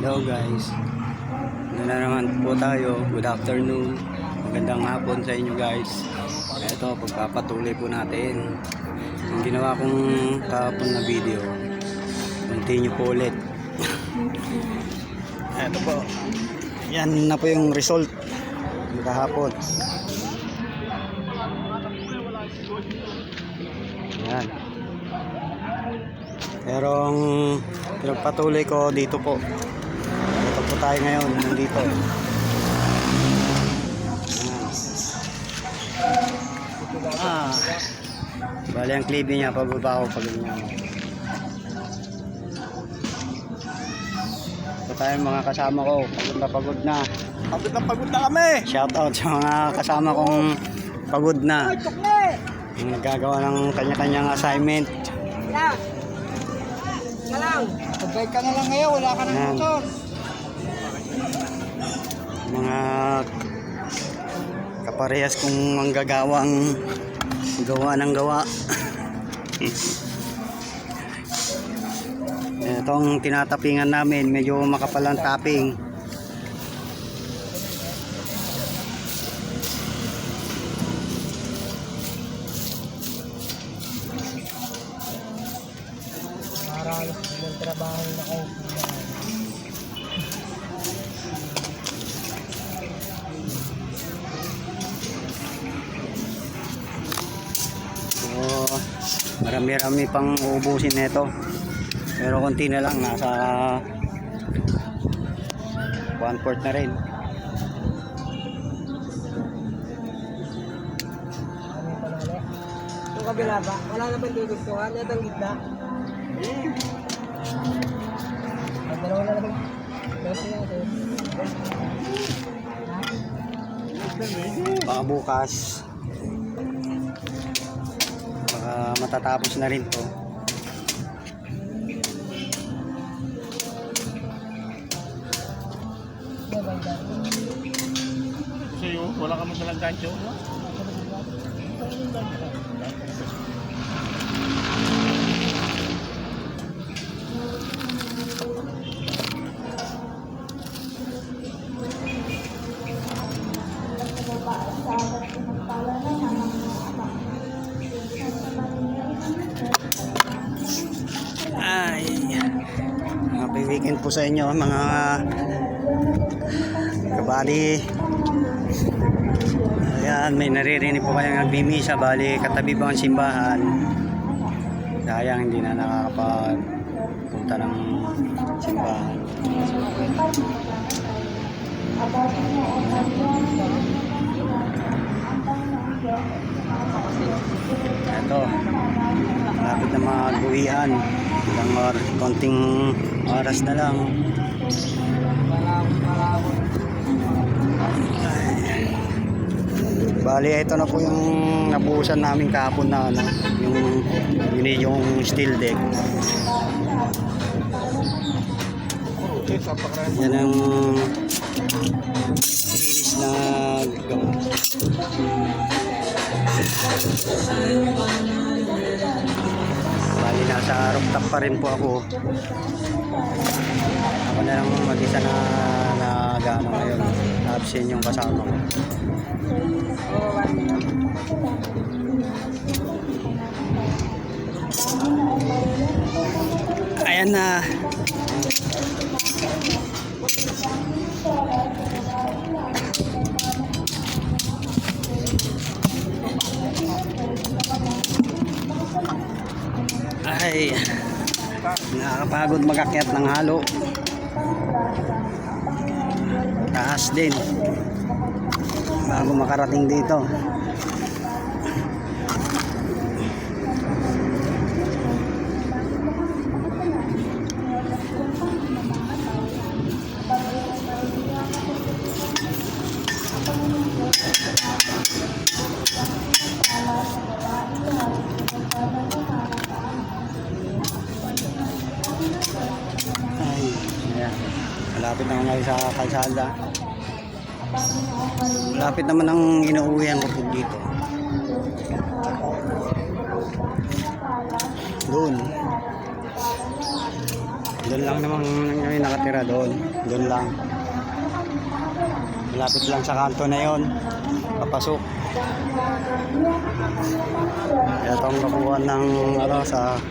Hello guys, na naman po tayo. Good afternoon, magandang hapon sa inyo guys. Ito, pagpapatuloy po natin yung ginawa kong kahapon na video. Continue po ulit. Ito po, yan na po yung result kahapon. Yan. Pero ang pinagpatuloy ko dito po. Ito po tayo ngayon, nandito. Bali ang clipping niya, pababa ko pag ganyan. Ito tayo mga kasama ko, pagod na pagod na. Pagod na kami. Shout out sa mga kasama kong pagod na. Yung nagagawa ng kanya-kanyang assignment. Pag-bike ka na lang ngayon, wala ka ng Yan. motor. Mga kaparehas kong manggagawang gawa ng gawa. Itong tinatapingan namin, medyo makapalang tapping. Maralas ng trabaho na kayo. So, marami-rami pang uubusin nito. Pero konti na lang, nasa 1/4 na rin. Yung kabila ba? Wala na bang dudustuhan? Yan ang gitna? Ang dalawa na lang. Kasi natin. Baka bukas, baka matatapos na rin to. Sa'yo, wala ka magdalang gancho? Ay, happy weekend po sa inyo mga kabali. Ayan, may naririnig po kayong nagbimisa, bali katabi po ang simbahan. Sayang hindi na nakakapagpunta ng simbahan. Ito, malapit na mag-uwian. Konting oras na lang. Bali, ito na po yung nabuhusan namin kahapon na ano, yung steel deck. Yan ang linis na gawa. Bali, nasa rooftop pa rin po ako. Ako na lang mag-isa na gano'n ngayon. Absent yung kasama ko. Ayan na. Ay, nakakapagod mag-akyat ng halo. Taas din bago makarating dito. Ay, ayan. Malapit na ngayon sa kalsada. Malapit naman ang inuuwihan ko po dito. Doon. Doon lang naman yung nakatira doon. Doon lang. Malapit lang sa kanto na yon. Papasok. Ito ang kakuha ng sa